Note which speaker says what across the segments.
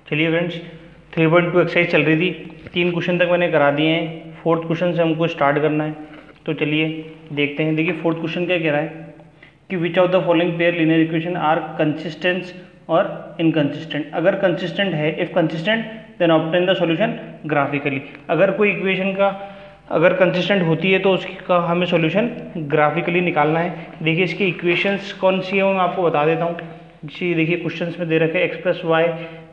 Speaker 1: चलिए friends 3.2 exercise चल रही थी, 3 क्वेश्चन तक मैंने करा दिए हैं। 4th क्वेश्चन से हमको स्टार्ट करना है, तो चलिए देखते हैं। देखिए 4th क्वेश्चन क्या कह रहा है कि which of the following pair linear equation are consistent और इनकंसिस्टेंट। अगर कंसिस्टेंट है, if consistent then obtain the solution graphically. अगर कोई इक्वेशन का अगर कंसिस्टेंट होती है तो उसका हमें सॉल्यूशन ग्राफिकली निकालना है। देखिए इसकी इक्वेशंस कौन सी है वो मैं आपको बता देता हूँ। जी देखिए क्वेश्चंस में दे रखे x plus Y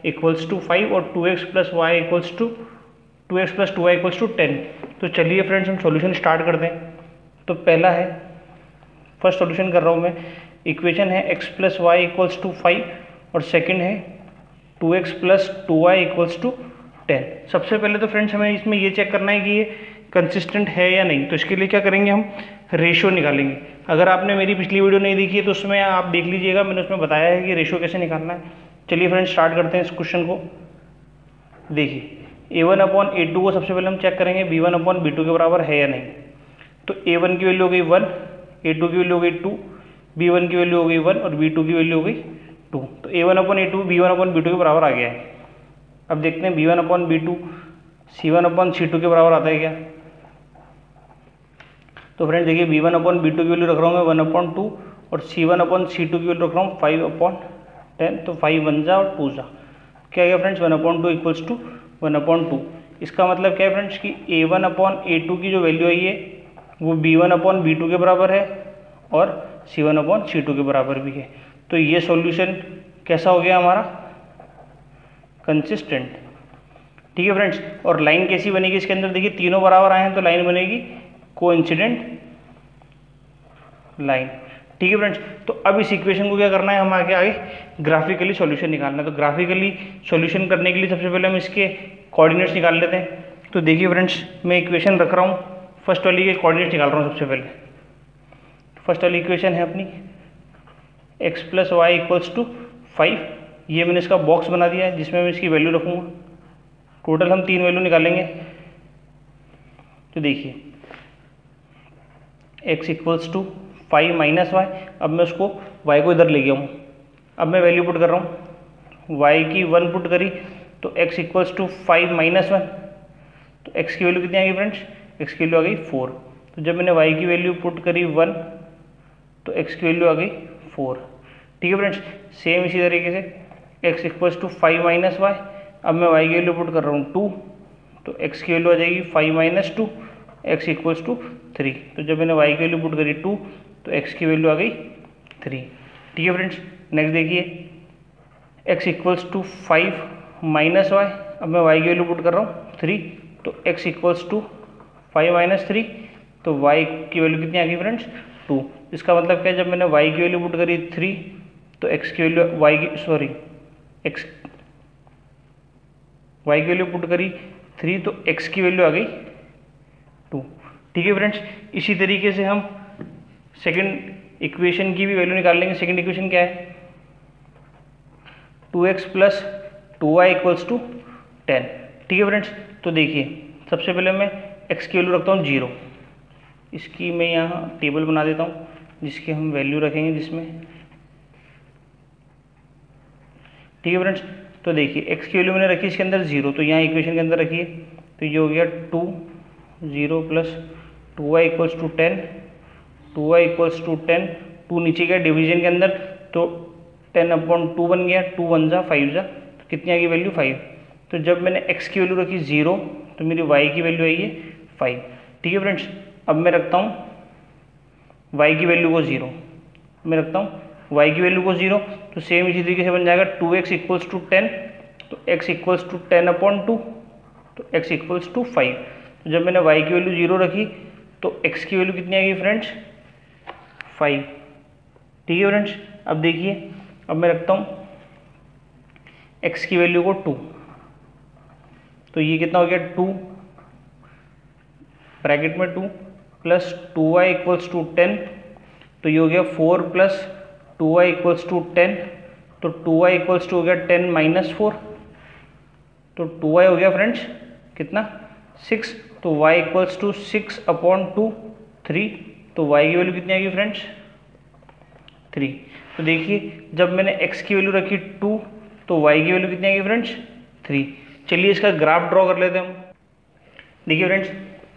Speaker 1: equals to 5 और 2x plus Y equals to 2x plus 2y equals to 10। तो चलिए फ्रेंड्स हम सॉल्यूशन स्टार्ट करते हैं। तो पहला है, फर्स्ट सॉल्यूशन कर रहा हूँ मैं। इक्वेशन है x plus Y equals to 5 और सेकंड है 2x plus 2y equals to 10। सबसे पहले तो फ्रेंड्स हमें इसमें ये चेक करना है कि ये कंसिस्टेंट है या नहीं। तो इसके लिए क्या करेंगे, हम रेशो निकालेंगे। अगर आपने मेरी पिछली वीडियो नहीं देखी है तो उसमें आप देख लीजिएगा, मैंने उसमें बताया है कि रेशो कैसे निकालना है। चलिए फ्रेंड्स स्टार्ट करते हैं इस क्वेश्चन को। देखिए a1 अपॉन a2 को सबसे पहले हम चेक करेंगे b1 अपॉन b2 के बराबर है या नहीं। तो a1 की वैल्यू हो गई 1, a2 की वैल्यू हो गई 2, b1 की वैल्यू हो गई 1 और b2 की वैल्यू हो गई 2। तो a1 upon a2 b1 upon b2 के बराबर आ गया है। अब देखते हैं b1 upon b2 c1 upon c2 के बराबर आता है क्या। तो फ्रेंड्स देखिए b1 अपॉन b2 की वैल्यू रख रहा हूँ मैं 1 अपॉन 2 और c1 अपॉन c2 की वैल्यू रख रहा हूँ 5 अपॉन 10। तो 5 1 जा और 2 जा, क्या गया friends 1 upon 2 equals to 1 upon 2। इसका मतलब क्या है फ्रेंड्स कि a1 अपॉन a2 की जो वैल्यू आई है वो b1 अपॉन b2 के बराबर है और c1 अपॉन c2 के बराबर भी है। तो ये सॉल्यूशन कैसा हो गया हमारा, कंसिस्टेंट। ठीक है फ्रेंड्स, और लाइन कैसी बनेगी इसके अंदर, देखिए तीनों बराबर आए हैं तो लाइन बनेगी कोइंसिडेंट लाइन। ठीक है फ्रेंड्स, तो अब इस इक्वेशन को क्या करना है, हम आगे ग्राफिकली सॉल्यूशन निकालना है। तो ग्राफिकली सॉल्यूशन करने के लिए सबसे पहले हम इसके कोऑर्डिनेट्स निकाल लेते हैं। तो देखिए फ्रेंड्स मैं इक्वेशन रख रहा हूँ, फर्स्ट वाली के कोऑर्डिनेट्स निकाल रहा हूँ सबसे पहले। फर्स्ट वाली इक्वेशन है अपनी x plus Y equals to 5। ये मैंने इसका बॉक्स बना दिया है जिसमें मैं इसकी वैल्यू रखूँगा। टोटल हम 3 वैल्यू निकालेंगे। तो देखिए x equals to 5 minus Y. अब मैं उसको y को इधर ले गया हूँ। अब मैं वैल्यू पुट कर रहा हूँ, y की 1 पुट करी तो x इक्वल्स टू 5 माइनस 1। तो x की वैल्यू कितनी आ गई फ्रेंड्स, x की वैल्यू आ गई 4। तो जब मैंने y की वैल्यू पुट करी 1 तो x की वैल्यू आ गई 4। ठीक है फ्रेंड्स, सेम इसी तरीके से x equals to 5 minus Y. अब मैं y की वैल्यू पुट कर रहा हूँ 2, तो x की वैल्यू आ जाएगी 5 माइनस 2, x इक्वल्स टू 3। तो जब मैंने y की वैल्यू पुट करी 2 तो x की वैल्यू आ गई 3। ठीक है फ्रेंड्स, नेक्स्ट देखिए x equals to 5 minus Y. अब मैं y की वैल्यू पुट कर रहा हूँ 3, तो x इक्वल्स टू 5 माइनस 3। तो y की वैल्यू कितनी आ गई फ्रेंड्स 2। इसका मतलब क्या है, जब मैंने y की वैल्यू पुट करी 3 तो x की वैल्यू y की वैल्यू पुट करी 3 तो x की वैल्यू आ गई 2। ठीक है फ्रेंड्स, इसी तरीके से हम सेकंड इक्वेशन की भी वैल्यू निकाल लेंगे। सेकंड इक्वेशन क्या है, 2x plus 2y equals to 10। ठीक है फ्रेंड्स, तो देखिए सबसे पहले मैं x की वैल्यू रखता हूँ 0। इसकी मैं यहाँ टेबल बना देता हूँ जिसकी हम वैल्यू रखेंगे जिसमें। ठीक है फ्रेंड्स, तो देखिए x की वैल्यू मैंने रखी इसके अंदर 0, तो यहाँ इक्वेशन के अंदर रखिए। तो ये हो गया 2 0 plus 2y equals to 10, 2y equals to 10। 2 नीचे गया डिवीजन के अंदर तो 10 अपॉन 2 बन गया, 2 1 जा 5 जा, तो कितनी आ गई वैल्यू 5। तो जब मैंने x की वैल्यू रखी 0 तो मेरी y की वैल्यू आई है 5। ठीक है फ्रेंड्स, अब मैं रखता हूँ y की वैल्यू को 0। मैं रखता हूँ y की वैल्यू को 0, तो सेम इसी तरीके से बन जाएगा 2x इक्वल्स टू 10, तो x इक्वल्स टू 10 अपॉन 2, तो x इक्वल्स टू 5। तो जब मैंने y की वैल्यू 0 रखी तो x की वैल्यू कितनी आ गई फ्रेंड्स 5। ठीक है फ्रेंड्स, अब देखिए अब मैं रखता हूँ x की वैल्यू को 2, तो ये कितना हो गया 2 ब्रैकेट में 2 प्लस 2y इक्वल्स टू 10। तो ये हो गया 4 प्लस 2y इक्वल्स टू 10। तो 2y इक्वल्स टू हो गया 10 माइनस 4। तो 2y हो गया फ्रेंड्स कितना 6। तो y इक्वल्स टू 6 अपॉन 2 3। तो y की वैल्यू कितनी आ गई फ्रेंड्स 3। तो देखिए जब मैंने x की वैल्यू रखी 2 तो y की वैल्यू कितनी आ गई फ्रेंड्स 3। चलिए इसका ग्राफ ड्रॉ कर लेते हैं हम। देखिए फ्रेंड्स,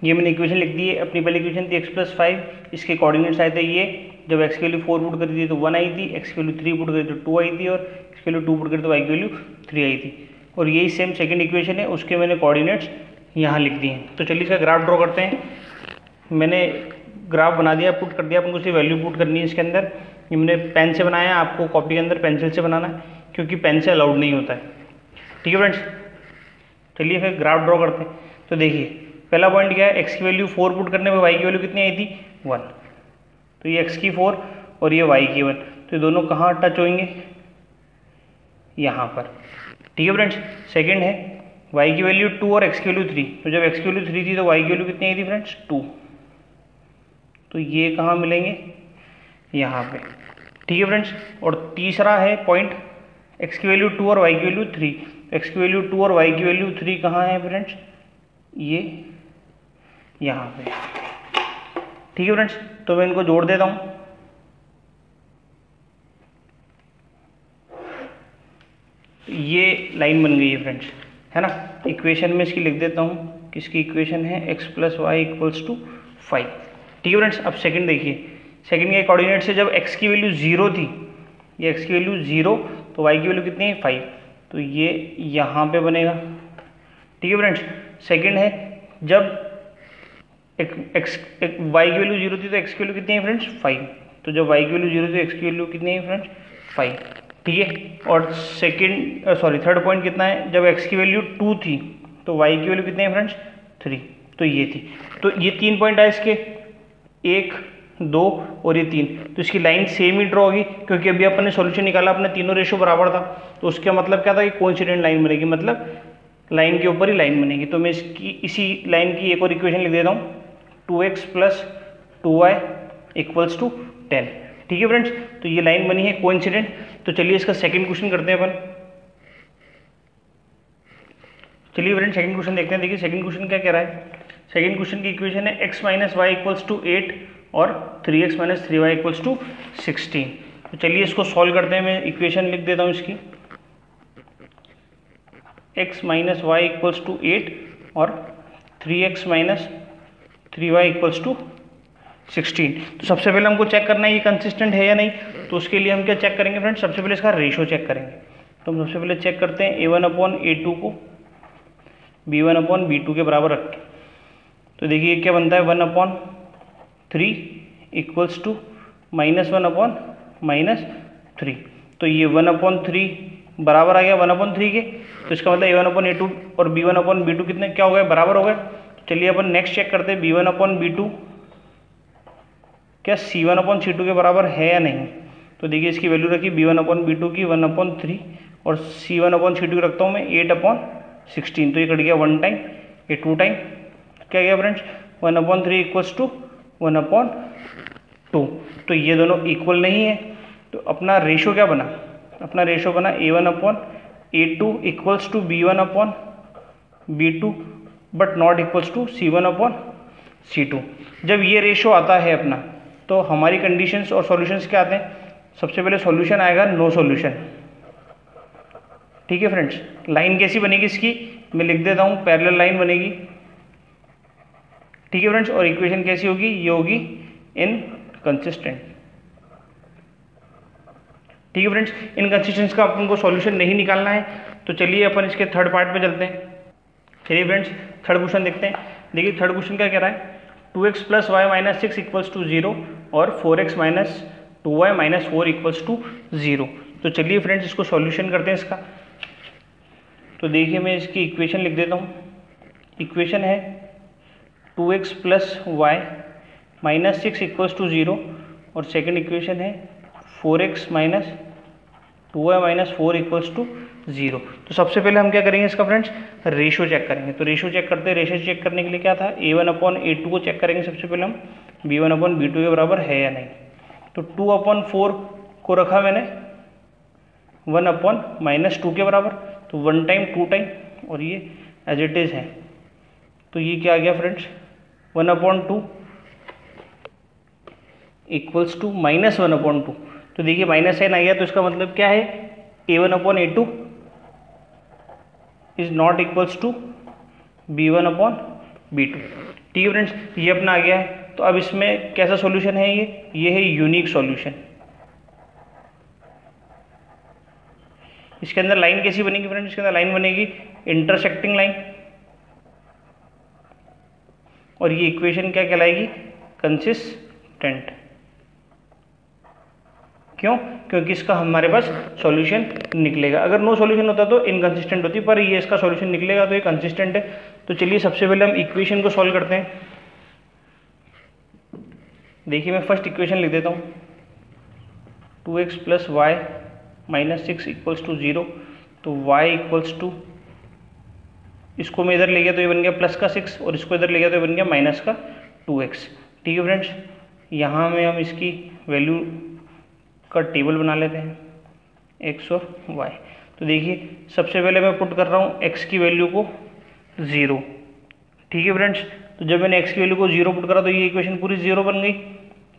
Speaker 1: ये मैंने इक्वेशन लिख दी है। अपनी पहली इक्वेशन थी x+5, इसके कोऑर्डिनेट्स आए थे ये, जब x की वैल्यू 4 पुट करी थी तो 1 आई थी, x की वैल्यू 3 पुट करी तो 2 आई थी, और x की वैल्यू 2 पुट करी तो y की वैल्यू 3 आई थी। और यही सेम सेकंड इक्वेशन है, उसके मैंने कोऑर्डिनेट्स यहाँ लिख दिए हैं। तो चलिए इसका ग्राफ ड्रॉ करते हैं। मैंने ग्राफ बना दिया, पुट कर दिया, अपन को सिर्फ वैल्यू पुट करनी है इसके अंदर। ये मैंने पेन से बनाया है, आपको कॉपी के अंदर पेंसिल से बनाना है, क्योंकि पेन से अलाउड नहीं होता है। ठीक है फ्रेंड्स, चलिए फिर ग्राफ ड्रॉ करते हैं। तो देखिए पहला पॉइंट क्या है, x की वैल्यू 4 पुट करने में y की वैल्यू कितनी आई थी 1, तो ये x की 4 और ये y की 1, तो ये दोनों कहाँ टच होंगे, यहाँ पर। ठीक है फ्रेंड्स, सेकंड है y की वैल्यू 2 और x की वैल्यू 3, तो जब x की वैल्यू 3 थी तो y की वैल्यू कितनी आई थी फ्रेंड्स 2, तो ये कहाँ मिलेंगे, यहाँ पे। ठीक है फ्रेंड्स, और तीसरा है पॉइंट x की वैल्यू 2 और y की वैल्यू 3, x की वैल्यू 2 और y की वैल्यू 3 कहाँ है फ्रेंड्स, ये यहाँ पे। ठीक है फ्रेंड्स, तो मैं इनको जोड़ देता हूँ। ये लाइन बन गई है फ्रेंड्स, है ना। इक्वेशन में इसकी लिख देता हूँ, किसकी इक्वेशन है, x+y = 5। ठीक है फ्रेंड्स, अब सेकंड देखिए, सेकंड के कोऑर्डिनेट से जब x की वैल्यू 0 थी, ये x की वैल्यू 0, तो y की वैल्यू कितनी है 5, तो ये यहाँ पे बनेगा। ठीक है फ्रेंड्स, सेकंड है जब y की वैल्यू 0 थी तो x की वैल्यू कितनी है फ्रेंड्स 5, तो जब y की वैल्यू 0 थी x की वैल्यू कितनी है फ्रेंड्स 5। ठीक है, और थर्ड पॉइंट कितना है, जब x की वैल्यू 2 थी तो y की वैल्यू कितनी है फ्रेंड्स 3, तो ये थी। तो ये 3 पॉइंट है इसके, 1, 2 और ये 3, तो इसकी लाइन सेम ही ड्रॉ होगी, क्योंकि अभी अपन ने सॉल्यूशन निकाला, अपने तीनों रेशो बराबर था, तो उसका मतलब क्या था कि कोइंसिडेंट लाइन बनेगी, मतलब लाइन के ऊपर ही लाइन बनेगी। तो मैं इसकी इसी लाइन की एक और इक्वेशन लिख देता हूँ, 2x + 2y = 10। ठीक है फ्रेंड्स, तो ये लाइन बनी है कोइंसिडेंट। तो चलिए इसका सेकंड क्वेश्चन करते हैं अपन। चलिए फ्रेंड्स सेकंड क्वेश्चन देखते हैं। देखिए सेकंड क्वेश्चन क्या कह रहा है, सेकंड क्वेश्चन की इक्वेशन है x - y = 8 और 3x - 3y = 16। तो चलिए इसको सॉल्व करते हैं। मैं इक्वेशन लिख देता हूँ इसकी, x - y = 8 और 3x - 3y = 16। तो सबसे पहले हमको चेक करना है ये कंसिस्टेंट है या नहीं। तो उसके लिए हम क्या चेक करेंगे फ्रेंड्स, सबसे पहले इसका रेशो चेक करेंगे। तो हम सबसे पहले चेक करते हैं a1/a2 को b1/b2 के बराबर रख के। तो देखिए क्या बनता है, 1/3 = -1/-3। तो ये 1/3 बराबर आ गया 1/3 के, तो इसका मतलब a1/a2 और b1/b2 कितने क्या हो गए, बराबर हो गए। तो चलिए अपन नेक्स्ट चेक करते हैं, b1/b2 क्या c1/c2 के बराबर है या नहीं। तो देखिए इसकी वैल्यू रखी b1/b2 की 1/3 और c1/c2 की रखता हूँ मैं 8/16। तो ये कट गया 1 टाइम, ये 2 टाइम, क्या गया फ्रेंड्स 1/3 = 1/2। तो ये दोनों इक्वल नहीं है, तो अपना रेशो क्या बना, अपना रेशो बना a1/a2 = b1/b2 but not equals to c1/c2। जब ये रेशो आता है अपना, तो हमारी कंडीशंस और सॉल्यूशंस क्या आते हैं, सबसे पहले सॉल्यूशन आएगा नो सॉल्यूशन। ठीक है फ्रेंड्स, लाइन कैसी बनेगी इसकी, मैं लिख देता हूँ, पैरेलल लाइन बनेगी। ठीक है फ्रेंड्स, और इक्वेशन कैसी होगी, ये होगी इनकंसिस्टेंट। ठीक है फ्रेंड्स, इनकंसिस्टेंस का अपन को सॉल्यूशन नहीं निकालना है। तो चलिए अपन इसके थर्ड पार्ट पे चलते हैं। चलिए फ्रेंड्स थर्ड क्वेश्चन देखते हैं। देखिए थर्ड क्वेश्चन क्या कह रहा है, 2x + y - 6 = 0 और 4x - 2y - 4 = 0। तो चलिए फ्रेंड्स इसको सॉल्यूशन करते हैं इसका। तो देखिए मैं इसकी इक्वेशन लिख देता हूँ। इक्वेशन है 2x + y - 6 = 0 और सेकंड इक्वेशन है 4x - 2y - 4 = 0। तो सबसे पहले हम क्या करेंगे इसका फ्रेंड्स, रेशो चेक करेंगे। तो रेशो चेक करते हैं, रेशो चेक करने के लिए क्या था, a1/a2 को चेक करेंगे सबसे पहले हम, b1/b2 के बराबर है या नहीं। तो 2/4 को रखा मैंने 1/-2 के बराबर, तो 1 टाइम 2 टाइम और ये एज इट इज़ है। तो ये क्या आ गया फ्रेंड्स, 1/2 = -1/2। तो देखिए माइनस साइन आ गया, तो इसका मतलब क्या है, a1/a2 is not equals to b1 upon b2। ठीक है फ्रेंड्स, ये अपना आ गया है। तो अब इसमें कैसा सॉल्यूशन है, ये है यूनिक सॉल्यूशन। इसके अंदर लाइन कैसी बनेगी फ्रेंड्स, इसके अंदर लाइन बनेगी इंटरसेक्टिंग लाइन, और ये इक्वेशन क्या कहलाएगी, कंसिस्टेंट। क्यों, क्योंकि इसका हमारे पास सॉल्यूशन निकलेगा। अगर नो सॉल्यूशन होता तो इनकंसिस्टेंट होती, पर ये इसका सॉल्यूशन निकलेगा तो ये कंसिस्टेंट है। तो चलिए सबसे पहले हम इक्वेशन को सॉल्व करते हैं। देखिए मैं फर्स्ट इक्वेशन लिख देता हूँ, 2x plus Y minus 6 equals to 0। तो y इक्वल्स टू, इसको मैं इधर ले गया तो ये बन गया प्लस का 6, और इसको इधर ले गया तो ये बन गया माइनस का 2x। ठीक है फ्रेंड्स, यहाँ में हम इसकी वैल्यू का टेबल बना लेते हैं, x और y। तो देखिए सबसे पहले मैं पुट कर रहा हूँ x की वैल्यू को 0। ठीक है फ्रेंड्स, तो जब मैंने x की वैल्यू को 0 पुट करा तो ये इक्वेशन पूरी 0 बन गई।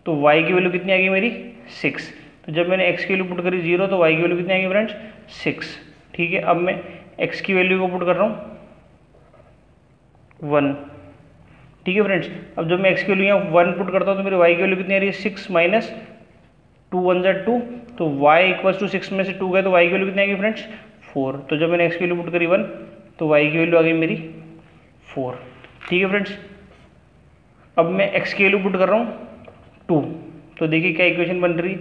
Speaker 1: तो y की वैल्यू कितनी आ गई मेरी, 6। तो जब मैंने x की वैल्यू पुट करी 0 तो y की वैल्यू कितनी आ गई फ्रेंड्स, 6। ठीक है, अब मैं x की वैल्यू को पुट कर रहा हूँ 1। ठीक है फ्रेंड्स, अब जब मैं x की वैल्यू यहाँ 1 पुट करता हूँ तो मेरी y की वैल्यू कितनी आ रही है, 6 माइनस 2 1 जा 2। तो y इक्वल्स टू 6 में से 2 गए तो y की वैल्यू कितनी आ गई फ्रेंड्स, 4। तो जब मैंने x की वैल्यू पुट करी 1 तो y की वैल्यू आ गई मेरी 4। ठीक है फ्रेंड्स, अब मैं x की वैल्यू पुट कर रहा हूँ 2। तो देखिए क्या इक्वेशन बन रही,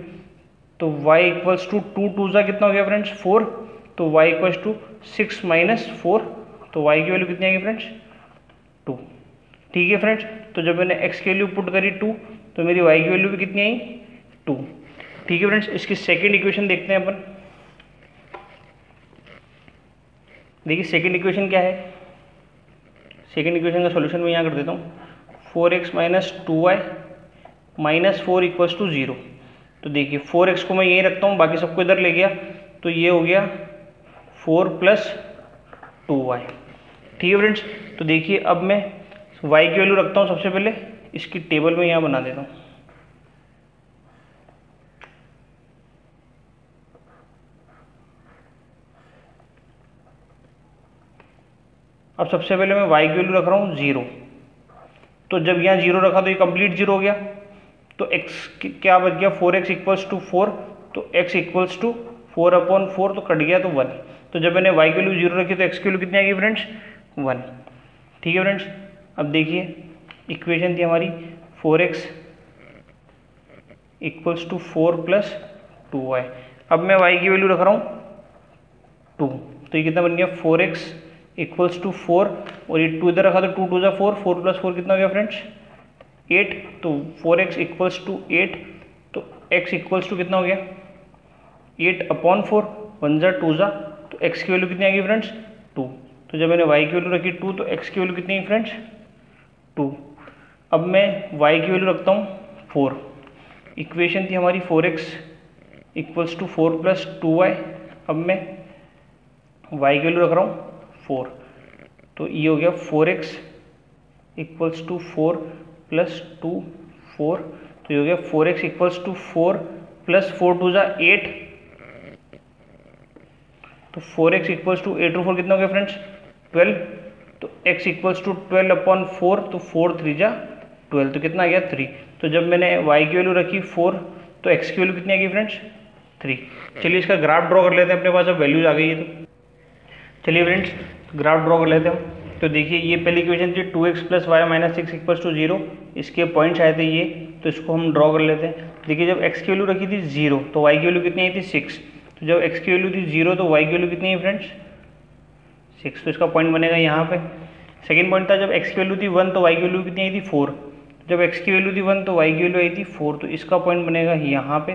Speaker 1: तो y इक्वल्स टू 2 2 जा कितना हो गया फ्रेंड्स, 4। तो y इक्वल्स टू 6 माइनस 4। तो y की वैल्यू कितनी आ गई फ्रेंड्स, 2। ठीक है फ्रेंड्स, तो जब मैंने x की वैल्यू पुट करी 2 तो मेरी y की वैल्यू भी कितनी आई, 2। ठीक है फ्रेंड्स, इसकी सेकेंड इक्वेशन देखते हैं अपन। देखिए सेकेंड इक्वेशन क्या है, सेकेंड इक्वेशन का सॉल्यूशन मैं यहाँ कर देता हूँ, 4x minus 2y minus 4 equals to 0। तो देखिए 4x को मैं यहीं रखता हूँ, बाकी सबको इधर ले गया, तो ये हो गया 4 प्लस 2y। ठीक है फ्रेंड्स, तो देखिए अब मैं y की वैल्यू रखता हूँ सबसे पहले, इसकी टेबल में यहाँ बना देता हूँ। अब सबसे पहले मैं y की वैल्यू रख रहा हूँ 0। तो जब यहाँ 0 रखा तो ये कंप्लीट 0 हो गया। तो x क्या बच गया, 4x इक्वल्स टू 4। तो x इक्वल्स टू 4 अपॉन 4, तो कट गया तो 1। तो जब मैंने y की वैल्यू 0 रखी तो x की वैल्यू कितनी आ गई फ्रेंड्स, 1। ठीक है फ्रेंड्स, अब देखिए इक्वेशन थी हमारी 4x equals to 4 plus 2y। अब मैं y की वैल्यू रख रहा हूँ 2। तो ये कितना बन गया, 4x इक्वल्स टू 4, और ये 2 इधर रखा तो 2 2 जा 4, 4 प्लस 4 कितना हो गया फ्रेंड्स, 8। तो 4x इक्वल्स टू 8। तो x इक्वल्स टू कितना हो गया, 8 अपॉन 4, 1 जा 2 जा। तो x की वैल्यू कितनी आ गई फ्रेंड्स, 2। तो जब मैंने y की वैल्यू रखी 2 तो x की वैल्यू कितनी है फ्रेंड्स, 2। अब मैं y की वैल्यू रखता हूँ 4। इक्वेशन थी हमारी 4x equals to 4 plus 2y। अब मैं y की वैल्यू रख रहा हूँ 4। तो ये हो गया 4x इक्वल्स टू 4 प्लस 2 4। तो ये हो गया 4x इक्वल्स टू 4 प्लस 4 2 जा 8। तो 4x इक्वल्स टू 8 और 4 कितना हो गया फ्रेंड्स, 12। तो x इक्वल्स टू 12 अपॉन 4। तो 4 3 जा 12, तो कितना आ गया 3। तो जब मैंने y की वैल्यू रखी 4 तो x की वैल्यू कितनी आ गई फ्रेंड्स, 3। चलिए इसका ग्राफ ड्रॉ कर लेते हैं, अपने पास अब वैल्यूज आ गई है। तो चलिए फ्रेंड्स ग्राफ ड्रॉ कर लेते हैं। तो देखिए ये पहली इक्वेशन थी 2x plus Y minus 6 equals to 0। इसके पॉइंट्स आए थे ये, तो इसको हम ड्रॉ कर लेते हैं। देखिए जब x की वैल्यू रखी थी 0 तो y की वैल्यू कितनी आई थी 6। तो जब x की वैल्यू थी 0 तो y की वैल्यू कितनी है फ्रेंड्स, 6। तो इसका पॉइंट बनेगा यहाँ पे। सेकेंड पॉइंट था जब x की वैल्यू थी 1 तो y की वैल्यू कितनी आई थी 4। जब x की वैल्यू थी 1 तो y की वैल्यू आई थी 4। तो इसका पॉइंट बनेगा यहाँ पे।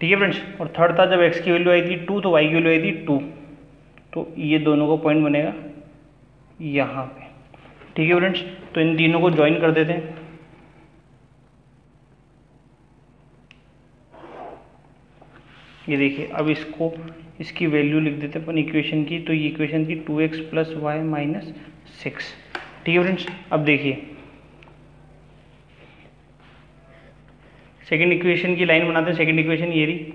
Speaker 1: ठीक है फ्रेंड्स, और थर्ड था जब x की वैल्यू आई थी 2 तो y की वैल्यू आई थी 2। तो ये दोनों का पॉइंट बनेगा यहाँ पे। ठीक है फ्रेंड्स, तो इन तीनों को ज्वाइन कर देते हैं। ये देखिए अब इसको इसकी वैल्यू लिख देते हैं अपन इक्वेशन की। तो ये इक्वेशन थी 2x प्लस वाई माइनस 6। ठीक है फ्रेंड्स, अब देखिए सेकेंड इक्वेशन की लाइन बनाते हैं। सेकेंड इक्वेशन ये रही।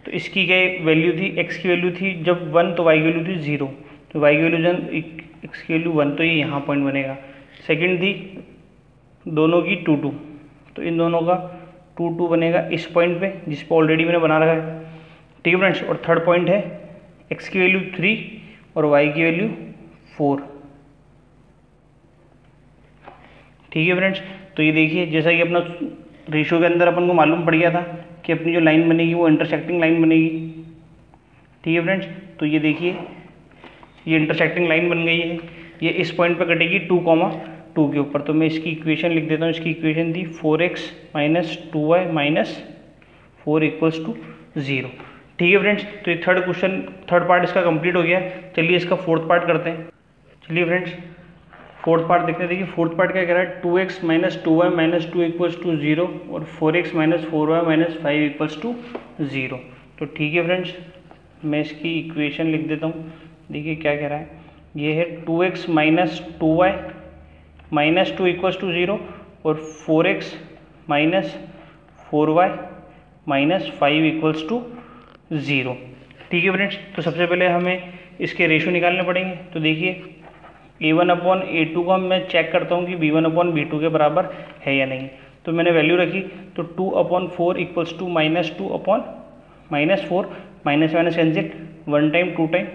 Speaker 1: तो इसकी क्या वैल्यू थी, x की वैल्यू थी जब 1 तो y की वैल्यू थी 0। तो y की वैल्यू x की वैल्यू 1, तो ये यहाँ पॉइंट बनेगा। सेकंड थी दोनों की 2 2, तो इन दोनों का 2 2 बनेगा इस पॉइंट पे जिस पे ऑलरेडी मैंने बना रखा है, ठीक है फ्रेंड्स। और थर्ड पॉइंट है x की वैल्यू 3 और y की वैल्यू 4, ठीक है फ्रेंड्स। तो ये देखिए जैसा कि अपना रेशियो के अंदर अपन को मालूम पड़ गया था कि अपनी जो लाइन बनेगी वो इंटरसेक्टिंग लाइन बनेगी, ठीक है फ्रेंड्स। तो ये देखिए ये इंटरसेक्टिंग लाइन बन गई है, ये इस पॉइंट पे कटेगी 2, 2 के ऊपर। तो मैं इसकी इक्वेशन लिख देता हूँ। इसकी इक्वेशन थी 4x minus 2y minus 4 equals to 0, ठीक है फ्रेंड्स। तो ये थर्ड पार्ट इसका कंप्लीट हो गया। चलिए इसका फोर्थ पार्ट करते हैं। चलिए फ्रेंड्स फोर्थ पार्ट देखते हैं। देखिए फोर्थ पार्ट क्या कह रहा है, 2x minus 2y minus 2 equals to 0 और 4x minus 4y minus 5 equals to 0। तो ठीक है फ्रेंड्स, मैं इसकी इक्वेशन लिख देता हूँ। देखिए क्या कह रहा है, ये है 2x minus 2y minus 2 equals to 0 और 4x minus 4y minus 5 equals to 0, ठीक है फ्रेंड्स। तो सबसे पहले हमें इसके रेशो निकालने पड़ेंगे। तो देखिए a1/a2 को मैं चेक करता हूँ कि b1/b2 के बराबर है या नहीं। तो मैंने वैल्यू रखी, तो 2/4 equals to minus 2/-4, minus minus cancel, 1 time 2 time,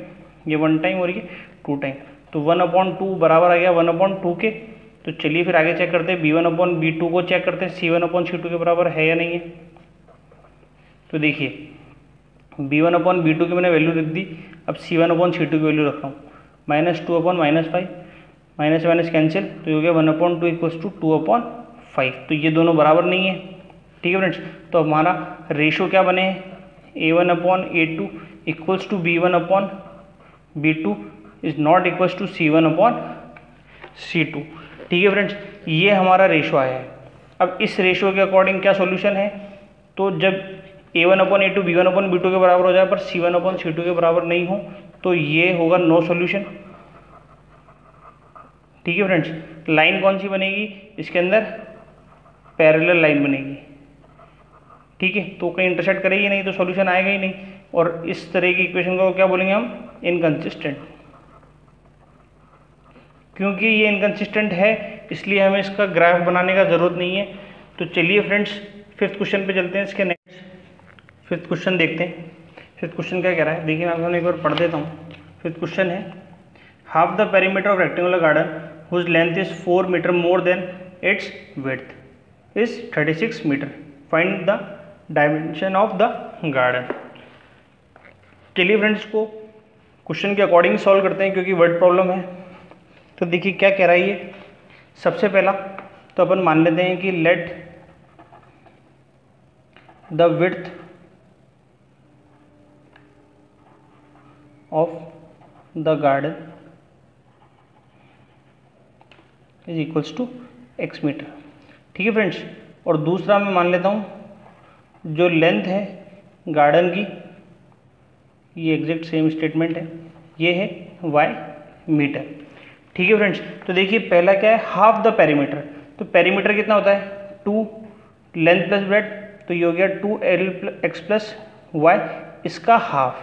Speaker 1: ये 1 टाइम और ये 2 टाइम, तो 1/2 बराबर आ गया 1/2 के। तो चलिए फिर आगे चेक करते हैं, b1/b2 को चेक करते हैं c1/c2 के बराबर है या नहीं है। तो देखिए b1/b2 की मैंने वैल्यू रख दी, अब c1/c2 की वैल्यू रख रहा हूँ, -2/-5, माइनस माइनस कैंसिल, तो ये हो गया 1/2 इक्वल्स टू 2/5। तो ये दोनों बराबर नहीं है, ठीक है फ्रेंड्स। तो हमारा रेशो क्या बने, a1/a2 equals to b1/b2 is not equals to c1/c2, ठीक है फ्रेंड्स। ये हमारा रेशो आया है। अब इस रेशो के अकॉर्डिंग क्या सॉल्यूशन है, तो जब a1/a2 b1/b2 के बराबर हो जाए पर c1/c2 के बराबर नहीं हो तो ये होगा नो सॉल्यूशन, ठीक है फ्रेंड्स। लाइन कौन सी बनेगी, इसके अंदर पैरेलल लाइन बनेगी, ठीक है। तो कहीं इंटरसेक्ट करेगी नहीं तो सॉल्यूशन आएगा ही नहीं। और इस तरह की इक्वेशन को क्या बोलेंगे हम, इनकंसिस्टेंट। क्योंकि ये इनकंसिस्टेंट है इसलिए हमें इसका ग्राफ बनाने का ज़रूरत नहीं है। तो चलिए फ्रेंड्स फिफ्थ क्वेश्चन पे चलते हैं। इसके नेक्स्ट फिफ्थ क्वेश्चन देखते हैं। फिफ्थ क्वेश्चन क्या कह रहा है, देखिए मैं आपको एक बार पढ़ देता हूँ। फिफ्थ क्वेश्चन है, half the perimeter of rectangular garden whose length is 4 metre more than its width is 36 metre, find the dimension of the garden. चलिए फ्रेंड्स को क्वेश्चन के अकॉर्डिंग सॉल्व करते हैं क्योंकि वर्ड प्रॉब्लम है। तो देखिए क्या कह रहा है ये, सबसे पहला तो अपन मान लेते हैं कि let the width of the garden is equals to x metre, ठीक है फ्रेंड्स। और दूसरा मैं मान लेता हूँ जो लेंथ है गार्डन की, ये एग्जैक्ट सेम स्टेटमेंट है, ये है y मीटर, ठीक है फ्रेंड्स। तो देखिए पहला क्या है, हाफ द पेरीमीटर। तो पेरीमीटर कितना होता है 2 लेंथ प्लस ब्रेड, तो ये हो गया 2l x प्लस y, इसका हाफ,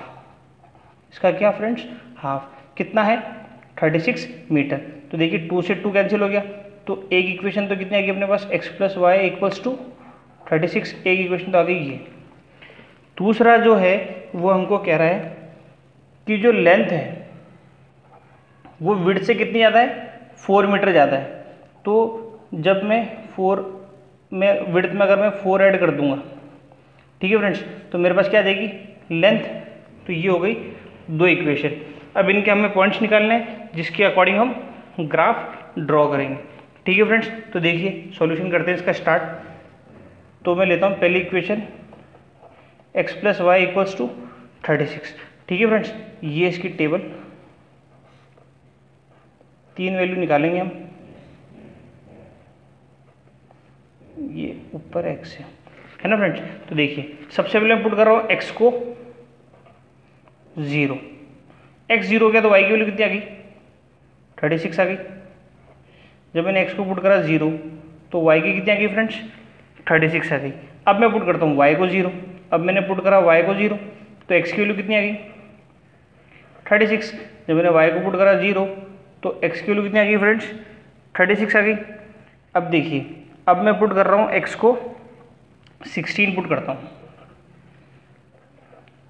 Speaker 1: इसका क्या फ्रेंड्स हाफ, कितना है 36 मीटर। तो देखिए 2 से 2 कैंसिल हो गया, तो एक इक्वेशन तो कितनी आ गई अपने पास, x plus Y equals to 36, एक इक्वेशन तो आ गई ये। दूसरा जो है वो हमको कह रहा है कि जो लेंथ है वो विड्थ से कितनी ज़्यादा है, 4 मीटर ज़्यादा है। तो जब मैं विड्थ में अगर मैं 4 ऐड कर दूंगा, ठीक है फ्रेंड्स, तो मेरे पास क्या आ जाएगी लेंथ। तो ये हो गई 2 इक्वेशन। अब इनके हमें पॉइंट्स निकालने हैं जिसके अकॉर्डिंग हम ग्राफ ड्रॉ करेंगे, ठीक है फ्रेंड्स। तो देखिए सॉल्यूशन करते हैं इसका स्टार्ट। तो मैं लेता हूँ पहली equation x plus Y equals to 36, ठीक है फ्रेंड्स। ये इसकी टेबल, 3 वैल्यू निकालेंगे हम, ये ऊपर x है ना फ्रेंड्स। तो देखिए सबसे पहले मैं पुट कर रहा हूँ x को 0, x 0 हो गया तो y की वैल्यू कितनी आ गई 36 आ गई। जब मैंने x को पुट करा 0 तो y की कितनी आ गई फ्रेंड्स 36 आ गई। अब मैं पुट करता हूँ y को 0, अब मैंने पुट करा y को 0 तो x की वैल्यू कितनी आ गई 36। जब मैंने y को पुट करा 0 तो x की वैल्यू कितनी आ गई फ्रेंड्स, 36 आ गई। अब देखिए, अब मैं पुट कर रहा हूँ x को 16 पुट करता हूँ।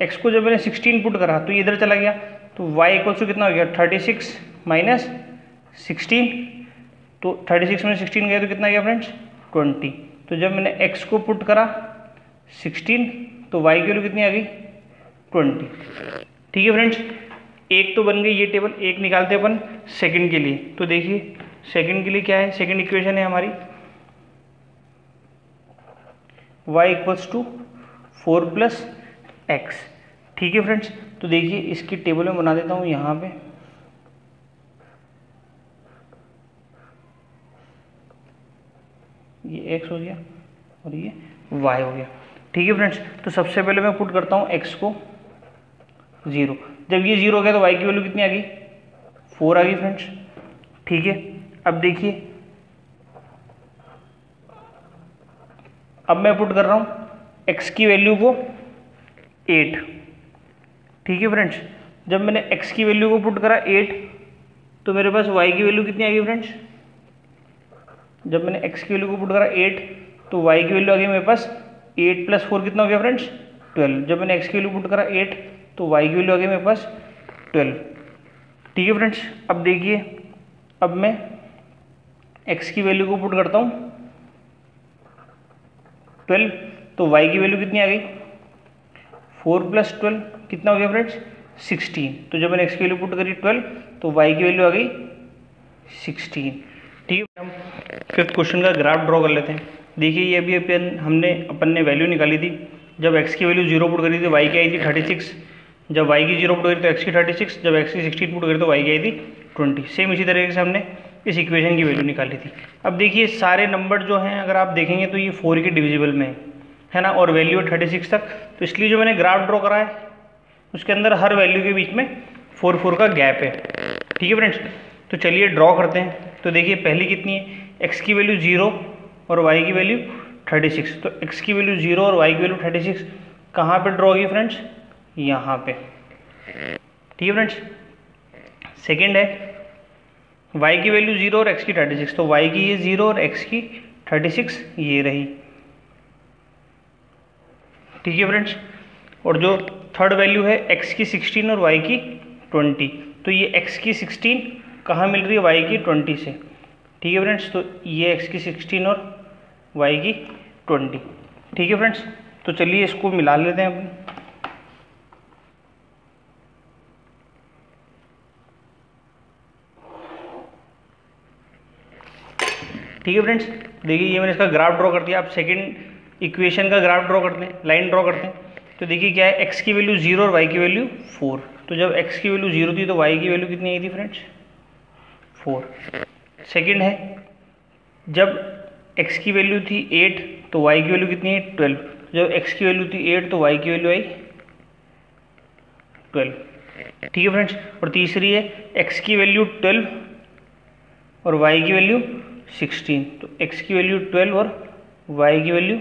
Speaker 1: x को जब मैंने 16 पुट करा तो ये इधर चला गया, तो y इक्वल टू कितना हो गया 36 माइनस 16। तो 36 में 16 गया तो कितना गया फ्रेंड्स 20। तो जब मैंने x को पुट करा 16 तो y की वैल्यू कितनी आ गई 20। ठीक है फ्रेंड्स, एक तो बन गई ये टेबल। एक निकालते अपन सेकंड के लिए। तो देखिए सेकंड के लिए क्या है, सेकंड इक्वेशन है हमारी y equals to 4 plus X. ठीक है फ्रेंड्स, तो देखिए इसकी टेबल में बना देता हूँ यहाँ पे। ये x हो गया और ये y हो गया। ठीक है फ्रेंड्स, तो सबसे पहले मैं पुट करता हूँ x को 0। जब ये 0 हो गया तो y की वैल्यू कितनी आ गई 4 आ गई फ्रेंड्स। ठीक है, अब देखिए, अब मैं पुट कर रहा हूँ x की वैल्यू को 8। ठीक है फ्रेंड्स, जब मैंने x की वैल्यू को पुट करा 8 तो मेरे पास y की वैल्यू कितनी आ गई फ्रेंड्स। जब मैंने x की वैल्यू को पुट करा 8 तो y की वैल्यू आ गई मेरे पास 8 प्लस 4 कितना हो गया फ्रेंड्स 12। जब मैंने x की वैल्यू पुट करा 8 तो y की वैल्यू आ गई मेरे पास 12। ठीक है फ्रेंड्स, अब देखिए, अब मैं x की वैल्यू को पुट करता हूँ 12 तो y की वैल्यू कितनी आ गई 4 प्लस 12 कितना हो गया फ्रेंड्स 16। तो जब मैंने x की वैल्यू पुट करी 12 तो y की वैल्यू आ गई 16। ठीक है, हम फिफ्थ क्वेश्चन का ग्राफ ड्रॉ कर लेते हैं। देखिए ये अभी अपन ने वैल्यू निकाली थी। जब x की वैल्यू 0 पुट करी थी y की आई थी 36। जब y की 0 पुट करी तो x की 36। जब x की 16 पुट करी तो y की आई थी 20। सेम इसी तरीके से हमने इस इक्वेशन की वैल्यू निकाली थी। अब देखिए सारे नंबर जो हैं अगर आप देखेंगे तो ये 4 के डिविजिबल में है ना, और वैल्यू है 36 तक। तो इसलिए जो मैंने ग्राफ ड्रॉ करा है उसके अंदर हर वैल्यू के बीच में 4 का गैप है। ठीक है फ्रेंड्स, तो चलिए ड्रॉ करते हैं। तो देखिए पहली कितनी है, x की वैल्यू 0 और y की वैल्यू 36। तो x की वैल्यू 0 और y की वैल्यू 36 कहाँ पे ड्रॉ होगी फ्रेंड्स, यहाँ पे। ठीक है फ्रेंड्स, सेकेंड है y की वैल्यू 0 और x की 36। तो y की ये 0 और x की 36 ये रही। ठीक है फ्रेंड्स, और जो थर्ड वैल्यू है x की 16 और y की 20। तो ये x की 16 कहाँ मिल रही है y की 20 से। ठीक है फ्रेंड्स, तो ये x की 16 और y की 20। ठीक है फ्रेंड्स, तो चलिए इसको मिला लेते हैं अपन। ठीक है फ्रेंड्स, देखिए ये मैंने इसका ग्राफ ड्रॉ कर दिया। आप सेकंड इक्वेशन का ग्राफ ड्रॉ करते हैं, लाइन ड्रॉ करते हैं। तो देखिए क्या है, x की वैल्यू 0 और y की वैल्यू 4। तो जब x की वैल्यू 0 थी तो y की वैल्यू कितनी आई थी फ्रेंड्स 4। सेकंड है, जब x की वैल्यू थी 8 तो y की वैल्यू कितनी है 12। जब x की वैल्यू थी 8 तो y की वैल्यू आई 12। ठीक है फ्रेंड्स, और तीसरी है x की वैल्यू 12 और y की वैल्यू 16। तो x की वैल्यू 12 और y की वैल्यू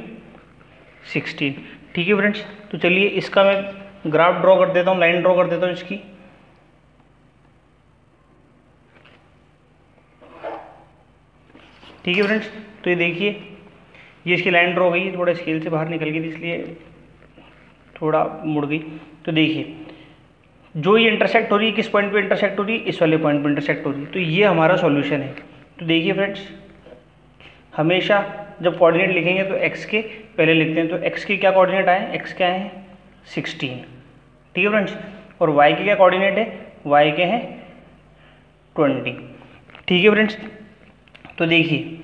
Speaker 1: 16। ठीक है फ्रेंड्स, तो चलिए इसका मैं ग्राफ ड्रॉ कर देता हूँ, लाइन ड्रॉ कर देता हूँ इसकी। ठीक है फ्रेंड्स, तो ये देखिए ये इसकी लाइन ड्रॉ हो गई, थोड़ा स्केल से बाहर निकल गई थी इसलिए थोड़ा मुड़ गई। तो देखिए जो ये इंटरसेक्ट हो रही है, किस पॉइंट पे इंटरसेक्ट हो रही है, इस वाले पॉइंट पे इंटरसेक्ट हो रही है। तो ये हमारा सॉल्यूशन है। तो देखिए फ्रेंड्स, हमेशा जब कोऑर्डिनेट लिखेंगे तो x के पहले लिखते हैं। तो x के क्या कोऑर्डिनेट आए, x क्या है 16। ठीक है फ्रेंड्स, और y के क्या कोऑर्डिनेट है, y के हैं 20। ठीक है फ्रेंड्स, तो देखिए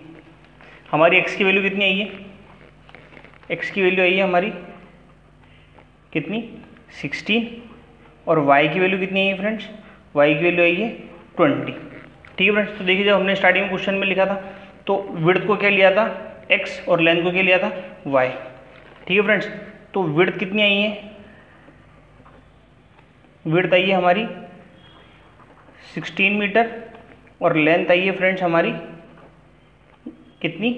Speaker 1: हमारी x की वैल्यू कितनी आई है, x की वैल्यू आई है हमारी कितनी 16 और y की वैल्यू कितनी आई है फ्रेंड्स, y की वैल्यू आई है 20। ठीक है फ्रेंड्स, तो देखिए जब हमने स्टार्टिंग में क्वेश्चन में लिखा था तो विड्थ को क्या लिया था x और लेंथ को क्या लिया था y। ठीक है फ्रेंड्स, तो विड्थ कितनी आई है, विड्थ आई है हमारी 16 मीटर और लेंथ आई है फ्रेंड्स हमारी कितनी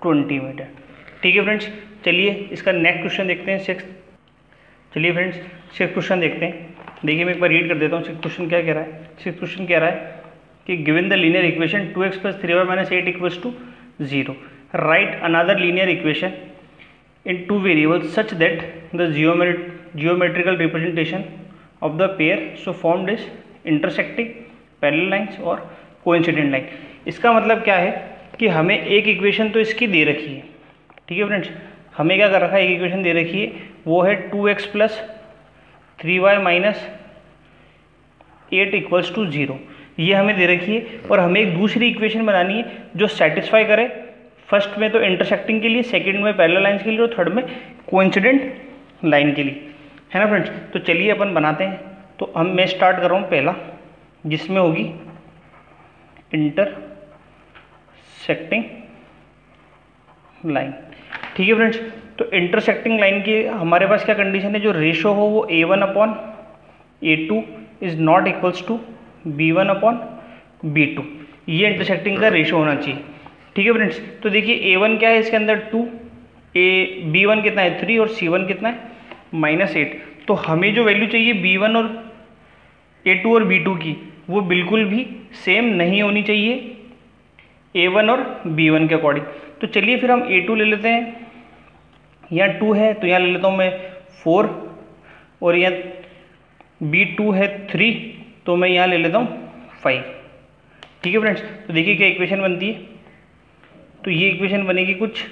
Speaker 1: 20 मीटर। ठीक है फ्रेंड्स, चलिए इसका नेक्स्ट क्वेश्चन देखते हैं, सिक्स्थ। चलिए फ्रेंड्स सिक्स्थ क्वेश्चन देखते हैं। देखिए मैं एक बार रीड कर देता हूँ। सिक्स क्वेश्चन क्या कह रहा है? सिक्स क्वेश्चन कह रहा है कि given the linear equation 2x + 3y - 8 = 0, right another linear equation in two variables such that the geometrical representation of the pair so formed is intersecting parallel lines और coincident line। इसका मतलब क्या है कि हमें एक इक्वेशन तो इसकी दे रखी है, ठीक है फ्रेंड्स, हमें क्या कर रखा है, एक इक्वेशन दे रखी है, वो है 2x + 3y - 8 = 0, ये हमें दे रखी है। और हमें एक दूसरी इक्वेशन बनानी है जो सेटिस्फाई करे, फर्स्ट में तो इंटरसेक्टिंग के लिए, सेकंड में पैरेलल लाइंस के लिए और थर्ड में कोइंसिडेंट लाइन के लिए, है ना फ्रेंड्स। तो चलिए अपन बनाते हैं। तो मैं स्टार्ट कर रहा हूँ पहला, जिसमें होगी इंटरसेक्टिंग लाइन, ठीक है फ्रेंड्स। तो इंटरसेक्टिंग लाइन की हमारे पास क्या कंडीशन है, जो रेशो हो वो A1/A2 is not equals to B1/B2, ये इंटरसेक्टिंग का रेशो होना चाहिए, ठीक है फ्रेंड्स। तो देखिए A1 क्या है इसके अंदर 2, B1 कितना है 3 और C1 कितना है -8। तो हमें जो वैल्यू चाहिए B1 और A2 और B2 की, वो बिल्कुल भी सेम नहीं होनी चाहिए A1 और B1 के अकॉर्डिंग। तो चलिए फिर हम A2 ले लेते हैं, यहाँ 2 है तो यहाँ ले लेता हूँ मैं 4, और यहाँ B2 है 3 तो मैं यहाँ ले लेता हूँ 5, ठीक है फ्रेंड्स। तो देखिए क्या इक्वेशन बनती है, तो ये इक्वेशन बनेगी कुछ,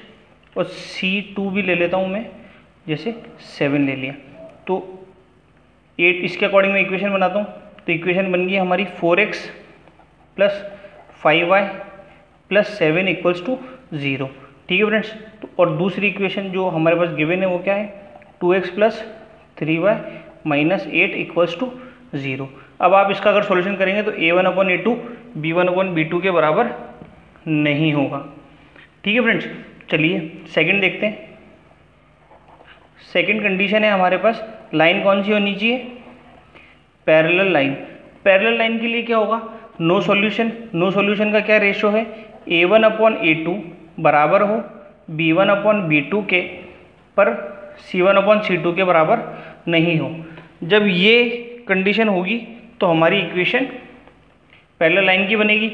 Speaker 1: और C2 भी ले लेता हूँ मैं, जैसे 7 ले लिया, तो 8 इसके अकॉर्डिंग मैं इक्वेशन बनाता हूँ। तो इक्वेशन बन गई हमारी 4x + 5y + 7 = 0, ठीक है फ्रेंड्स। तो और दूसरी इक्वेशन जो हमारे पास गिवन है वो क्या है, 2x + 3y - 8 = 0। अब आप इसका अगर सॉल्यूशन करेंगे तो A1/A2 B1/B2 के बराबर नहीं होगा, ठीक है फ्रेंड्स। चलिए सेकंड देखते हैं। सेकंड कंडीशन है हमारे पास, लाइन कौन सी होनी चाहिए, पैरेलल लाइन। पैरेलल लाइन के लिए क्या होगा, नो सॉल्यूशन। नो सॉल्यूशन का क्या रेशो है, A1/A2 बराबर हो B1/B2 के, पर C1/C2 के बराबर नहीं हो। जब ये कंडीशन होगी तो हमारी इक्वेशन पैरेलल लाइन की बनेगी,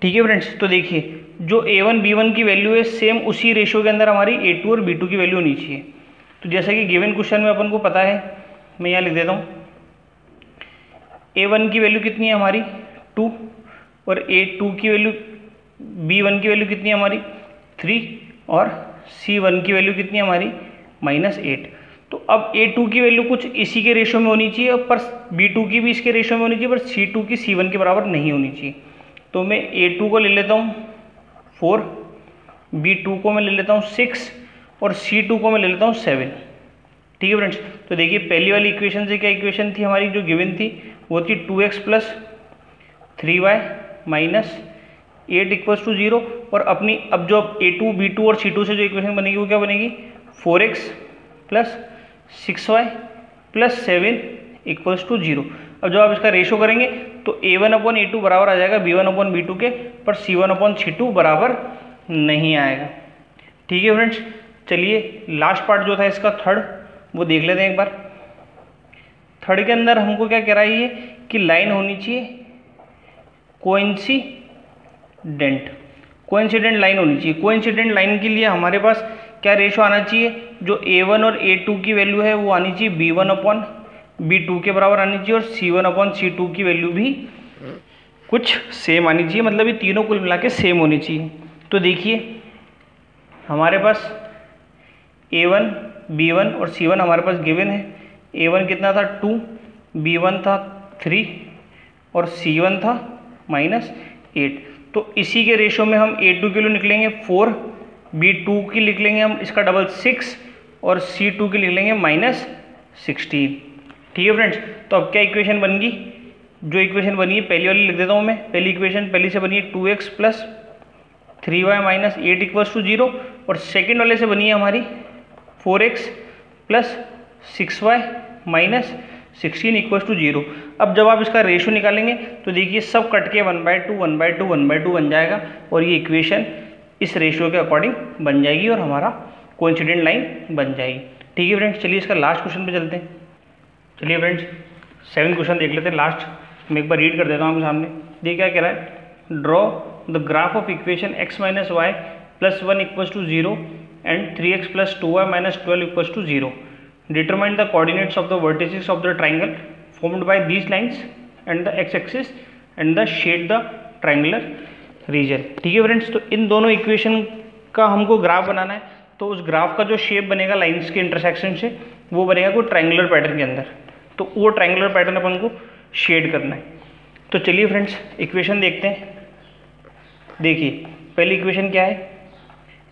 Speaker 1: ठीक है फ्रेंड्स। तो देखिए जो A1 B1 की वैल्यू है सेम उसी रेशो के अंदर हमारी A2 और B2 की वैल्यू होनी चाहिए। तो जैसा कि गिवन क्वेश्चन में अपन को पता है, मैं यहाँ लिख देता हूँ, A1 की वैल्यू कितनी है हमारी 2, और A2 की वैल्यू, B1 की वैल्यू कितनी है हमारी 3, और C1 की वैल्यू कितनी है हमारी -8। तो अब A2 की वैल्यू कुछ इसी के रेशो में होनी चाहिए, पर B2 की भी इसके रेशो में होनी चाहिए, पर C2 की C1 के बराबर नहीं होनी चाहिए। तो मैं A2 को ले लेता हूँ 4, B2 को मैं ले लेता हूँ 6, और C2 को मैं ले लेता हूँ 7, ठीक है फ्रेंड्स। तो देखिए पहली वाली इक्वेशन से क्या इक्वेशन थी हमारी जो गिवन थी, वो थी 2x + 3y - 8 = 0, और अपनी अब जो A2 B2 और C2 से जो इक्वेशन बनेगी वो क्या बनेगी, 4x + 6y + 7 = 0। अब जब आप इसका रेशो करेंगे तो A1/A2 बराबर आ जाएगा B1/B2 के, पर C1/C2 बराबर नहीं आएगा, ठीक है फ्रेंड्स। चलिए लास्ट पार्ट जो था इसका थर्ड, वो देख लेते हैं एक बार। थर्ड के अंदर हमको क्या कह रहा है ये, कि लाइन होनी चाहिए कोइंसिडेंट लाइन होनी चाहिए। कोइंसिडेंट लाइन के लिए हमारे पास क्या रेशो आना चाहिए, जो A1 और A2 की वैल्यू है वो आनी चाहिए B1/B2 के बराबर आनी चाहिए, और C1/C2 की वैल्यू भी कुछ सेम आनी चाहिए, मतलब ये तीनों कुल मिला के सेम होनी चाहिए। तो देखिए हमारे पास A1, B1 और C1 हमारे पास गिवन है। A1 कितना था 2, B1 था 3 और C1 था -8। तो इसी के रेशो में हम A2 के लिए निकलेंगे 4, B2 की लिख लेंगे हम इसका डबल 6, और C2 की लिख लेंगे -16, ठीक है फ्रेंड्स। तो अब क्या इक्वेशन बन गई, जो इक्वेशन बनी है पहली वाली लिख देता हूँ मैं। पहली इक्वेशन पहली से बनी है 2x + 3y - 8 = 0, और सेकेंड वाले से बनी है हमारी 4x + 6y - 16 = 0। अब जब आप इसका रेशो निकालेंगे तो देखिए सब कट के 1/2 1/2 1/2 बन जाएगा, और ये इक्वेशन इस रेशियो के अकॉर्डिंग बन जाएगी, और हमारा कोइंसिडेंट लाइन बन जाएगी, ठीक है फ्रेंड्स। चलिए इसका लास्ट क्वेश्चन पे चलते हैं। चलिए फ्रेंड्स 7 क्वेश्चन देख लेते हैं लास्ट। मैं एक बार रीड कर देता हूँ आपके सामने। देखिए क्या कह रहा है, draw the graph of equation x minus Y plus 1 equals to 0 and 3x plus 2y minus 12 equals to 0। Determine the coordinates of the vertices of the triangle formed by these lines and the x axis and the shade the triangular region. ठीक है friends, तो इन दोनों equation का हमको graph बनाना है। तो उस graph का जो शेप बनेगा लाइंस के इंटरसेक्शन से, वो बनेगा कोई ट्राइंगुलर पैटर्न के अंदर। तो वो ट्राइंगुलर पैटर्न अपन को शेड करना है। तो चलिए फ्रेंड्स इक्वेशन देखते हैं। देखिए पहली इक्वेशन क्या है,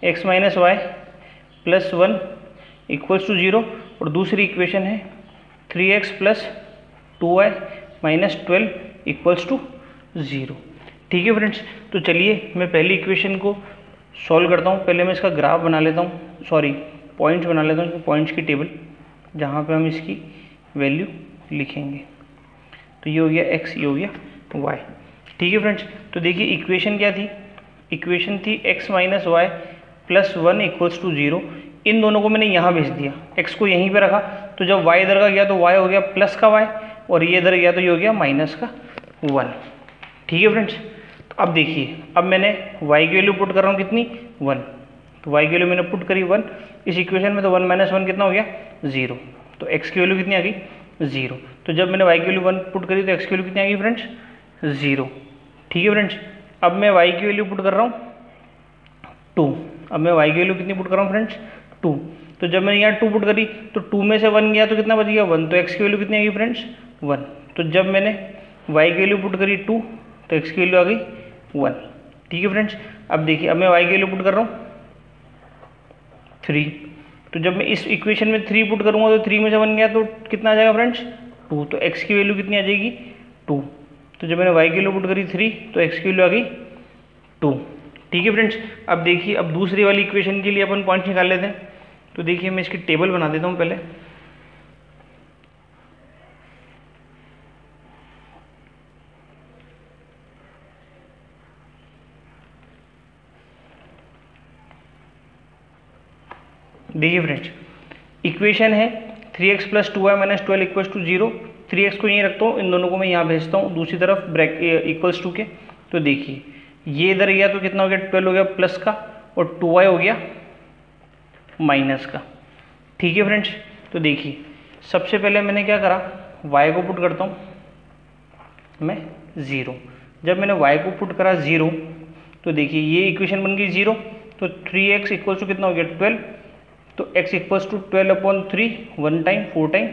Speaker 1: x minus Y plus 1 equals to 0 और दूसरी इक्वेशन है 3x plus 2y minus 12 equals to 0। ठीक है फ्रेंड्स, तो चलिए मैं पहली इक्वेशन को सॉल्व करता हूँ। पहले मैं इसका ग्राफ बना लेता हूँ, सॉरी पॉइंट्स बना लेता हूँ, पॉइंट्स की टेबल जहाँ पे हम इसकी वैल्यू लिखेंगे। तो ये हो गया x, ये हो गया y। ठीक है फ्रेंड्स, तो देखिए इक्वेशन क्या थी, इक्वेशन थी x minus Y plus 1 equals to 0। इन दोनों को मैंने यहाँ भेज दिया, x को यहीं पे रखा, तो जब y इधर का गया तो y हो गया प्लस का y, और ये इधर गया तो ये हो गया माइनस का 1। ठीक है फ्रेंड्स, तो अब देखिए, अब मैंने y की वैल्यू पुट कर रहा हूँ कितनी, 1। तो y की वैल्यू मैंने पुट करी 1 इस इक्वेशन में, तो 1 माइनस 1 कितना हो गया, 0। तो x की वैल्यू कितनी आ गई, 0। तो जब मैंने y की वैल्यू 1 पुट करी तो x की वैल्यू कितनी आ गई फ्रेंड्स, 0। ठीक है फ्रेंड्स, अब मैं y की वैल्यू पुट कर रहा हूँ 2। अब मैं y की वैल्यू कितनी पुट कर रहा हूँ फ्रेंड्स, 2। तो जब मैंने यहाँ 2 पुट करी तो 2 में से 1 गया तो कितना बच गया, 1। तो x की वैल्यू कितनी आ गई फ्रेंड्स, 1। तो जब मैंने y की वैल्यू पुट करी 2 तो x की वैल्यू आ गई 1। ठीक है फ्रेंड्स, अब देखिए अब मैं y की वैल्यू पुट कर रहा हूँ 3। तो जब मैं इस इक्वेशन में 3 पुट करूँगा तो 3 में से 1 गया तो कितना आ जाएगा फ्रेंड्स, 2। तो x की वैल्यू कितनी आ जाएगी, 2। तो जब मैंने y की वैल्यू पुट करी 3 तो x की वैल्यू आ गई 2। ठीक है फ्रेंड्स, अब देखिए अब दूसरी वाली इक्वेशन के लिए अपन पॉइंट निकाल लेते हैं। तो देखिए मैं इसकी टेबल बना देता हूँ पहले। देखिए फ्रेंड्स इक्वेशन है 3x plus 2y minus 12 equals to 0। 3x को यहीं रखता हूँ, इन दोनों को मैं यहाँ भेजता हूँ दूसरी तरफ ब्रैक इक्वल्स टू के। तो देखिए ये इधर गया तो कितना हो गया, 12 हो गया प्लस का, और 2y हो गया माइनस का। ठीक है फ्रेंड्स, तो देखिए सबसे पहले मैंने क्या करा, y को पुट करता हूँ मैं 0। जब मैंने y को पुट करा 0 तो देखिए ये इक्वेशन बन गई 0। तो 3x इक्वल्स टू कितना हो गया, 12। तो x equals to 12/3 1 time 4 time,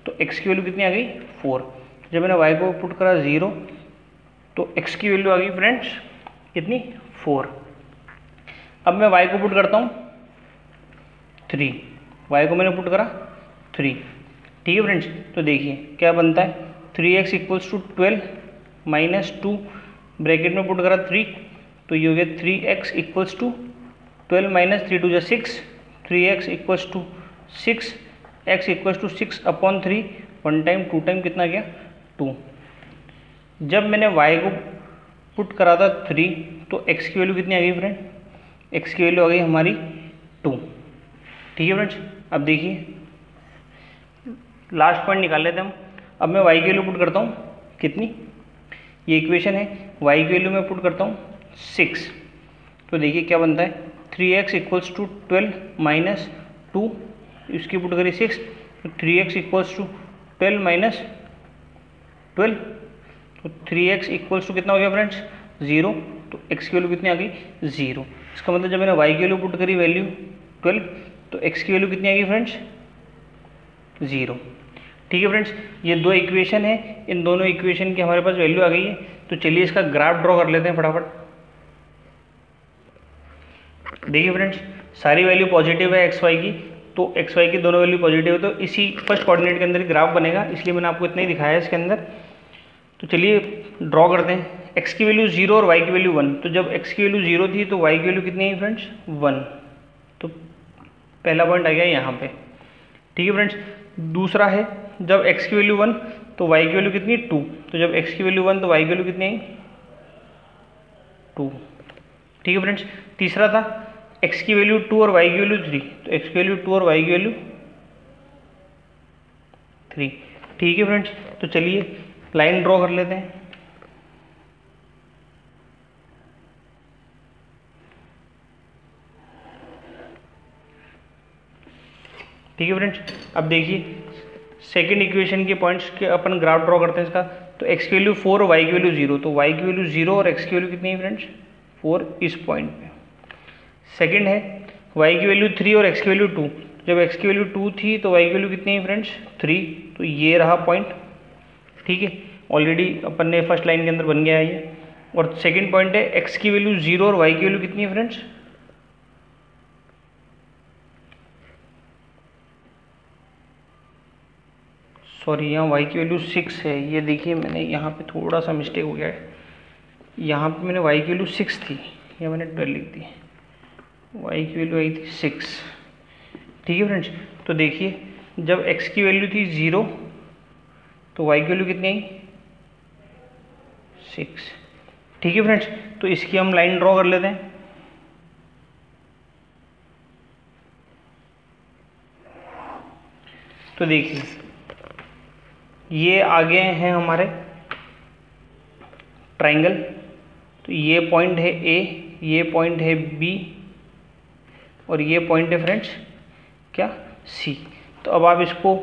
Speaker 1: तो x की वैल्यू कितनी आ गई, 4। जब मैंने y को पुट करा 0 तो x की वैल्यू आ गई फ्रेंड्स कितनी, 4। अब मैं y को पुट करता हूँ 3, y को मैंने पुट करा 3। ठीक है फ्रेंड्स, तो देखिए क्या बनता है, 3x equals to 12 minus 2 bracket में पुट करा 3, तो ये हो गया 3x equals to 12 minus 3 2 6, 3x equals to 6, x equals to 6/3 1 time 2 time कितना गया, 2। जब मैंने y को पुट करा था 3 तो x की वैल्यू कितनी आ गई फ्रेंड, x की वैल्यू आ गई हमारी 2। ठीक है फ्रेंड्स, अब देखिए लास्ट पॉइंट निकाल लेते हैं हम। अब मैं y की वैल्यू पुट करता हूँ कितनी, ये इक्वेशन है, y की वैल्यू मैं पुट करता हूँ 6। तो देखिए क्या बनता है, 3x इक्वल्स टू 12 माइनस 2, इसकी पुट करी 6, तो 3x इक्वल्स टू 12 माइनस 12, तो 3x इक्वल्स टू कितना हो गया फ्रेंड्स, 0। तो x की वैल्यू कितनी आ गई, 0। इसका मतलब जब मैंने y की वैल्यू पुट करी वैल्यू 12 तो x की वैल्यू कितनी आ गई फ्रेंड्स, 0। ठीक है फ्रेंड्स, ये दो इक्वेशन है, इन दोनों इक्वेशन की हमारे पास वैल्यू आ गई है। तो चलिए इसका ग्राफ ड्रॉ कर लेते हैं फटाफट। देखिए फ्रेंड्स सारी वैल्यू पॉजिटिव है xy की, तो xy की दोनों वैल्यू पॉजिटिव है, तो इसी फर्स्ट कोऑर्डिनेट के अंदर ग्राफ बनेगा, इसलिए मैंने आपको इतना ही दिखाया है इसके अंदर। तो चलिए ड्रॉ करते हैं। x की वैल्यू 0 और y की वैल्यू 1, तो जब x की वैल्यू 0 थी तो y की वैल्यू कितनी है फ्रेंड्स, 1। तो पहला पॉइंट आ गया यहाँ पे। ठीक है फ्रेंड्स, दूसरा है जब x की वैल्यू 1 तो y की वैल्यू कितनी, 2। तो जब x की वैल्यू 1 तो y की वैल्यू कितनी आई, 2। ठीक है फ्रेंड्स, तीसरा था x की वैल्यू 2 और y की वैल्यू 3, तो x की वैल्यू 2 और y की वैल्यू 3। ठीक है फ्रेंड्स, तो चलिए लाइन ड्रॉ कर लेते हैं। ठीक है फ्रेंड्स, अब देखिए सेकंड इक्वेशन के पॉइंट्स के अपन ग्राफ ड्रॉ करते हैं इसका। तो x की वैल्यू 4 और y की वैल्यू 0, तो y की वैल्यू 0 और x की वैल्यू कितनी है फ्रेंड्स 4 इस पॉइंट पे। सेकंड है y की वैल्यू 3 और x की वैल्यू 2, जब x की वैल्यू 2 थी तो y की वैल्यू कितनी है फ्रेंड्स 3, तो ये रहा पॉइंट। ठीक है, ऑलरेडी अपन ने फर्स्ट लाइन के अंदर बन गया है ये। और सेकंड पॉइंट है x की वैल्यू 0 और y की वैल्यू कितनी है फ्रेंड्स, सॉरी यहाँ y की वैल्यू 6 है, ये देखिए मैंने यहाँ पे थोड़ा सा मिस्टेक हो गया है, यहाँ पे मैंने y की वैल्यू 6 थी, या मैंने 12 लिख दी, y की वैल्यू आई थी 6। ठीक है फ्रेंड्स, तो देखिए जब x की वैल्यू थी 0 तो y की वैल्यू कितनी आई 6। ठीक है फ्रेंड्स, तो इसकी हम लाइन ड्रॉ कर लेते हैं। तो देखिए ये आगे हैं हमारे ट्राइंगल, तो ये पॉइंट है A, ये पॉइंट है B और ये पॉइंट है फ्रेंड्स क्या C। तो अब आप इसको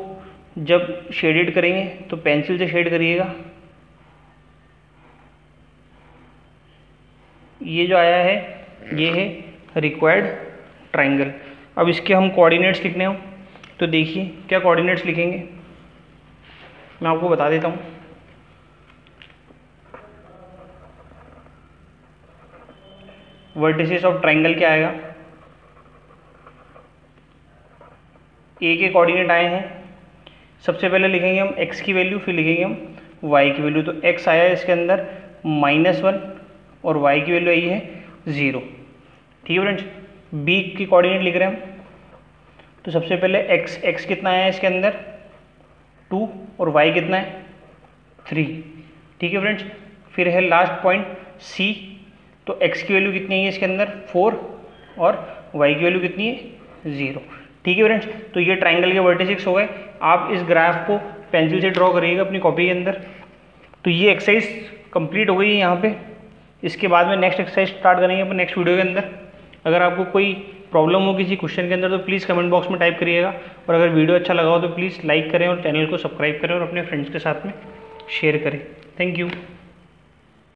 Speaker 1: जब शेडेड करेंगे तो पेंसिल से शेड करिएगा। ये जो आया है ये है रिक्वायर्ड ट्राइंगल। अब इसके हम कोऑर्डिनेट्स लिखने हो, तो देखिए क्या कोऑर्डिनेट्स लिखेंगे मैं आपको बता देता हूँ। वर्टिसेस ऑफ ट्राइंगल क्या आएगा, ए के कोऑर्डिनेट आए हैं, सबसे पहले लिखेंगे हम x की वैल्यू, फिर लिखेंगे हम y की वैल्यू। तो x आया है इसके अंदर -1 और y की वैल्यू आई है 0। ठीक है फ्रेंड्स, b की कोऑर्डिनेट लिख रहे हैं हम, तो सबसे पहले x कितना आया है इसके अंदर 2 और y कितना है 3। ठीक है फ्रेंड्स, फिर है लास्ट पॉइंट C, तो x की वैल्यू कितनी है इसके अंदर 4 और y की वैल्यू कितनी है 0। ठीक है फ्रेंड्स, तो ये ट्राइंगल के वर्टिसेस हो गए। आप इस ग्राफ को पेंसिल से ड्रॉ करिएगा अपनी कॉपी के अंदर। तो ये एक्सरसाइज कंप्लीट हो गई है यहाँ पे। इसके बाद में नेक्स्ट एक्सरसाइज स्टार्ट करेंगे अपन नेक्स्ट वीडियो के अंदर। अगर आपको कोई प्रॉब्लम हो किसी क्वेश्चन के अंदर तो प्लीज़ कमेंट बॉक्स में टाइप करिएगा, और अगर वीडियो अच्छा लगा हो तो प्लीज़ लाइक करें और चैनल को सब्सक्राइब करें और अपने फ्रेंड्स के साथ में शेयर करें। Thank you.